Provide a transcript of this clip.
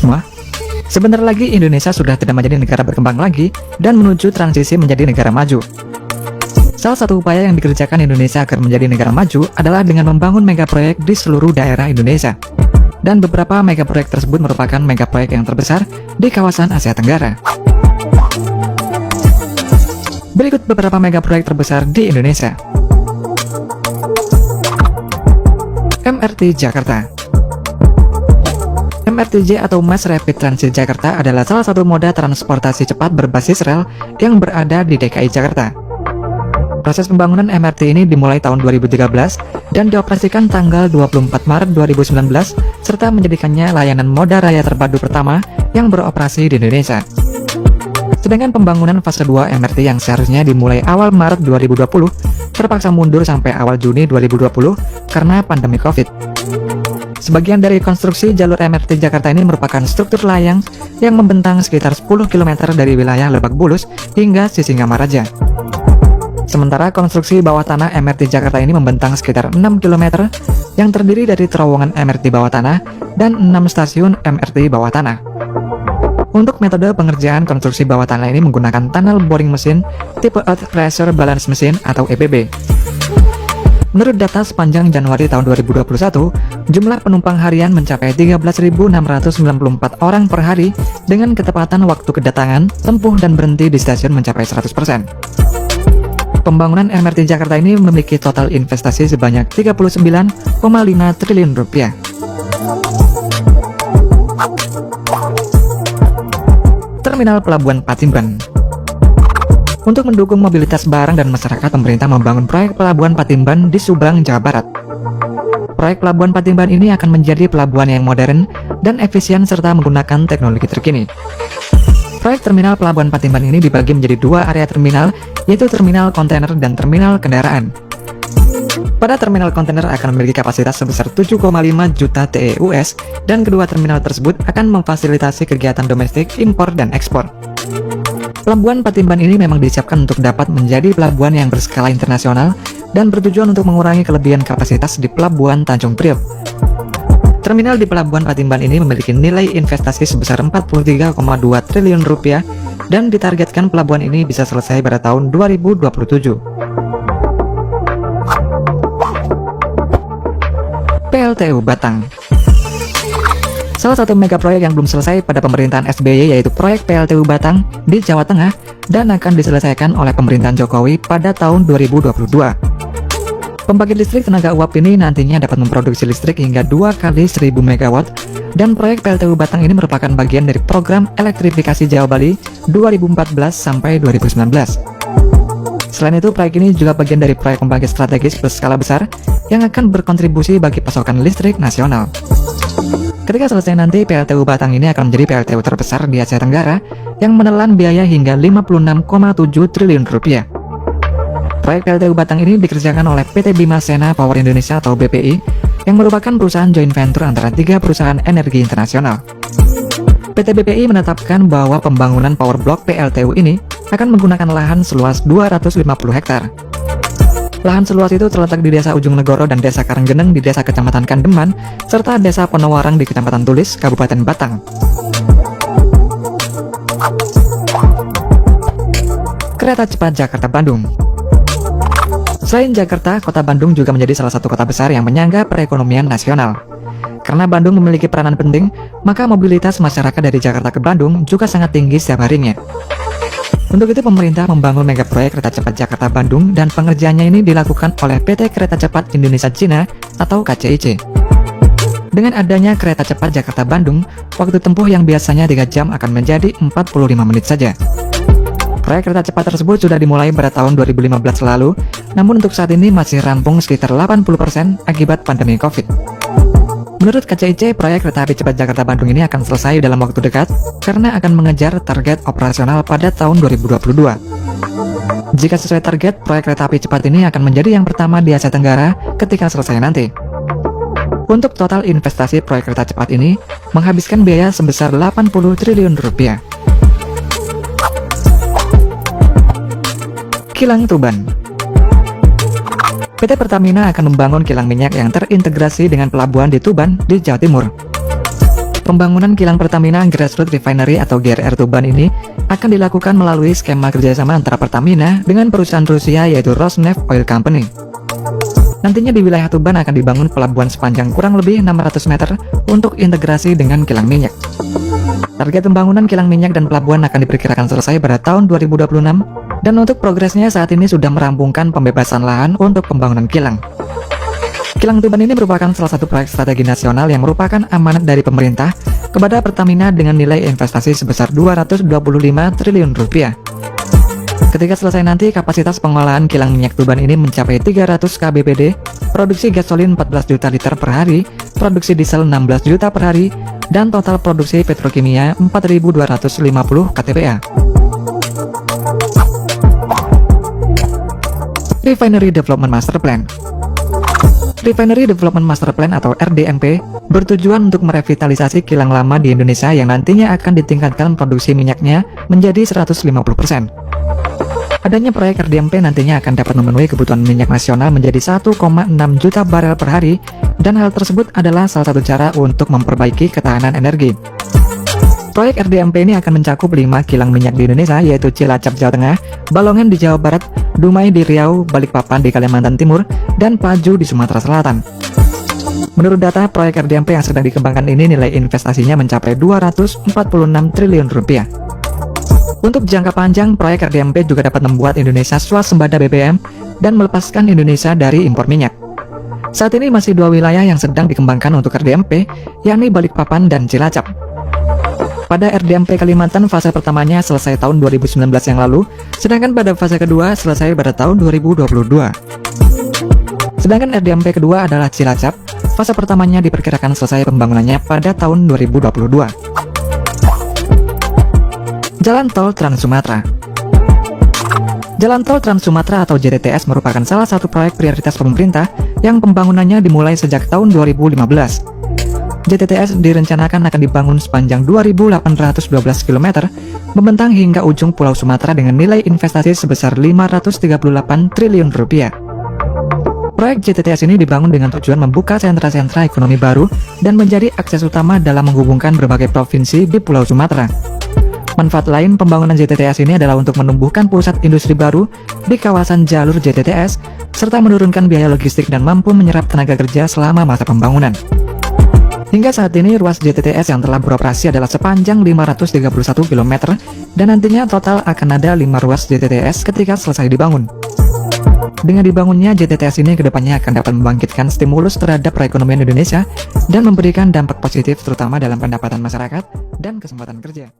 semua. Sebentar lagi Indonesia sudah tidak menjadi negara berkembang lagi dan menuju transisi menjadi negara maju. Salah satu upaya yang dikerjakan Indonesia agar menjadi negara maju adalah dengan membangun megaproyek di seluruh daerah Indonesia. Dan beberapa megaproyek tersebut merupakan megaproyek yang terbesar di kawasan Asia Tenggara. Berikut beberapa megaproyek terbesar di Indonesia. MRT Jakarta. MRTJ atau Mass Rapid Transit Jakarta adalah salah satu moda transportasi cepat berbasis rel yang berada di DKI Jakarta. Proses pembangunan MRT ini dimulai tahun 2013 dan dioperasikan tanggal 24 Maret 2019 serta menjadikannya layanan moda raya terpadu pertama yang beroperasi di Indonesia. Sedangkan pembangunan fase 2 MRT yang seharusnya dimulai awal Maret 2020 terpaksa mundur sampai awal Juni 2020 karena pandemi Covid. Sebagian dari konstruksi jalur MRT Jakarta ini merupakan struktur layang yang membentang sekitar 10 km dari wilayah Lebak Bulus hingga Sisingamaraja. Sementara konstruksi bawah tanah MRT Jakarta ini membentang sekitar 6 km yang terdiri dari terowongan MRT bawah tanah dan 6 stasiun MRT bawah tanah. Untuk metode pengerjaan konstruksi bawah tanah ini menggunakan tunnel boring mesin tipe Earth Pressure Balance Machine atau EPB. Menurut data sepanjang Januari tahun 2021, jumlah penumpang harian mencapai 13.694 orang per hari dengan ketepatan waktu kedatangan, tempuh, dan berhenti di stasiun mencapai 100%. Pembangunan MRT Jakarta ini memiliki total investasi sebanyak 39,5 triliun rupiah. Terminal Pelabuhan Patimban. Untuk mendukung mobilitas barang dan masyarakat, pemerintah membangun proyek Pelabuhan Patimban di Subang, Jawa Barat. Proyek Pelabuhan Patimban ini akan menjadi pelabuhan yang modern dan efisien serta menggunakan teknologi terkini. Proyek Terminal Pelabuhan Patimban ini dibagi menjadi dua area terminal, yaitu terminal kontainer dan terminal kendaraan. Pada terminal kontainer akan memiliki kapasitas sebesar 7,5 juta TEUs dan kedua terminal tersebut akan memfasilitasi kegiatan domestik, impor, dan ekspor. Pelabuhan Patimban ini memang disiapkan untuk dapat menjadi pelabuhan yang berskala internasional dan bertujuan untuk mengurangi kelebihan kapasitas di Pelabuhan Tanjung Priok. Terminal di Pelabuhan Patimban ini memiliki nilai investasi sebesar 43,2 triliun rupiah dan ditargetkan pelabuhan ini bisa selesai pada tahun 2027. PLTU Batang. Salah satu mega proyek yang belum selesai pada pemerintahan SBY yaitu proyek PLTU Batang di Jawa Tengah dan akan diselesaikan oleh pemerintahan Jokowi pada tahun 2022. Pembangkit listrik tenaga uap ini nantinya dapat memproduksi listrik hingga 2 kali 1000 MW dan proyek PLTU Batang ini merupakan bagian dari program elektrifikasi Jawa Bali 2014 sampai 2019. Selain itu, proyek ini juga bagian dari proyek pembangkit strategis berskala besar yang akan berkontribusi bagi pasokan listrik nasional. Ketika selesai nanti, PLTU Batang ini akan menjadi PLTU terbesar di Asia Tenggara yang menelan biaya hingga 56,7 triliun rupiah. Proyek PLTU Batang ini dikerjakan oleh PT Bima Sena Power Indonesia atau BPI yang merupakan perusahaan joint venture antara 3 perusahaan energi internasional. PT BPI menetapkan bahwa pembangunan power block PLTU ini akan menggunakan lahan seluas 250 hektar. Lahan seluas itu terletak di Desa Ujung Negoro dan Desa Karanggeneng di Desa Kecamatan Kandeman, serta Desa Ponowarang di Kecamatan Tulis, Kabupaten Batang. Kereta cepat Jakarta-Bandung. Selain Jakarta, kota Bandung juga menjadi salah satu kota besar yang menyangga perekonomian nasional. Karena Bandung memiliki peranan penting, maka mobilitas masyarakat dari Jakarta ke Bandung juga sangat tinggi setiap harinya. Untuk itu pemerintah membangun mega proyek kereta cepat Jakarta-Bandung dan pengerjaannya ini dilakukan oleh PT Kereta Cepat Indonesia Cina atau KCIC. Dengan adanya kereta cepat Jakarta-Bandung, waktu tempuh yang biasanya 3 jam akan menjadi 45 menit saja. Proyek kereta cepat tersebut sudah dimulai pada tahun 2015 lalu, namun untuk saat ini masih rampung sekitar 80% akibat pandemi Covid. Menurut KCIC, proyek kereta api cepat Jakarta-Bandung ini akan selesai dalam waktu dekat karena akan mengejar target operasional pada tahun 2022. Jika sesuai target, proyek kereta api cepat ini akan menjadi yang pertama di Asia Tenggara ketika selesai nanti. Untuk total investasi proyek kereta cepat ini menghabiskan biaya sebesar 80 triliun rupiah. Kilang Tuban. PT Pertamina akan membangun kilang minyak yang terintegrasi dengan pelabuhan di Tuban, di Jawa Timur. Pembangunan kilang Pertamina Grassroots Refinery atau GRR Tuban ini akan dilakukan melalui skema kerjasama antara Pertamina dengan perusahaan Rusia yaitu Rosneft Oil Company. Nantinya di wilayah Tuban akan dibangun pelabuhan sepanjang kurang lebih 600 meter untuk integrasi dengan kilang minyak. Target pembangunan kilang minyak dan pelabuhan akan diperkirakan selesai pada tahun 2026, dan untuk progresnya saat ini sudah merampungkan pembebasan lahan untuk pembangunan kilang. Kilang Tuban ini merupakan salah satu proyek strategi nasional yang merupakan amanat dari pemerintah kepada Pertamina dengan nilai investasi sebesar 225 triliun rupiah. Ketika selesai nanti, kapasitas pengolahan kilang minyak Tuban ini mencapai 300 kbpd, produksi gasolin 14 juta liter per hari, produksi diesel 16 juta per hari, dan total produksi petrokimia 4.250 ktpa. Refinery Development Master Plan. Refinery Development Master Plan atau RDMP bertujuan untuk merevitalisasi kilang lama di Indonesia yang nantinya akan ditingkatkan produksi minyaknya menjadi 150%. Adanya proyek RDMP nantinya akan dapat memenuhi kebutuhan minyak nasional menjadi 1,6 juta barel per hari, dan hal tersebut adalah salah satu cara untuk memperbaiki ketahanan energi. Proyek RDMP ini akan mencakup 5 kilang minyak di Indonesia yaitu Cilacap Jawa Tengah, Balongan di Jawa Barat, Dumai di Riau, Balikpapan di Kalimantan Timur, dan Paju di Sumatera Selatan. Menurut data, proyek RDMP yang sedang dikembangkan ini nilai investasinya mencapai 246 triliun rupiah. Untuk jangka panjang, proyek RDMP juga dapat membuat Indonesia swasembada BBM dan melepaskan Indonesia dari impor minyak. Saat ini masih 2 wilayah yang sedang dikembangkan untuk RDMP, yakni Balikpapan dan Cilacap. Pada RDMP Kalimantan, fase pertamanya selesai tahun 2019 yang lalu, sedangkan pada fase kedua selesai pada tahun 2022. Sedangkan RDMP kedua adalah Cilacap, fase pertamanya diperkirakan selesai pembangunannya pada tahun 2022. Jalan Tol Trans Sumatera. Jalan Tol Trans Sumatera atau JTTS merupakan salah satu proyek prioritas pemerintah yang pembangunannya dimulai sejak tahun 2015. JTTS direncanakan akan dibangun sepanjang 2.812 km, membentang hingga ujung Pulau Sumatera dengan nilai investasi sebesar 538 triliun rupiah. Proyek JTTS ini dibangun dengan tujuan membuka sentra-sentra ekonomi baru dan menjadi akses utama dalam menghubungkan berbagai provinsi di Pulau Sumatera. Manfaat lain pembangunan JTTS ini adalah untuk menumbuhkan pusat industri baru di kawasan jalur JTTS, serta menurunkan biaya logistik dan mampu menyerap tenaga kerja selama masa pembangunan. Hingga saat ini, ruas JTTS yang telah beroperasi adalah sepanjang 531 km, dan nantinya total akan ada 5 ruas JTTS ketika selesai dibangun. Dengan dibangunnya JTTS ini kedepannya akan dapat membangkitkan stimulus terhadap perekonomian Indonesia dan memberikan dampak positif terutama dalam pendapatan masyarakat dan kesempatan kerja.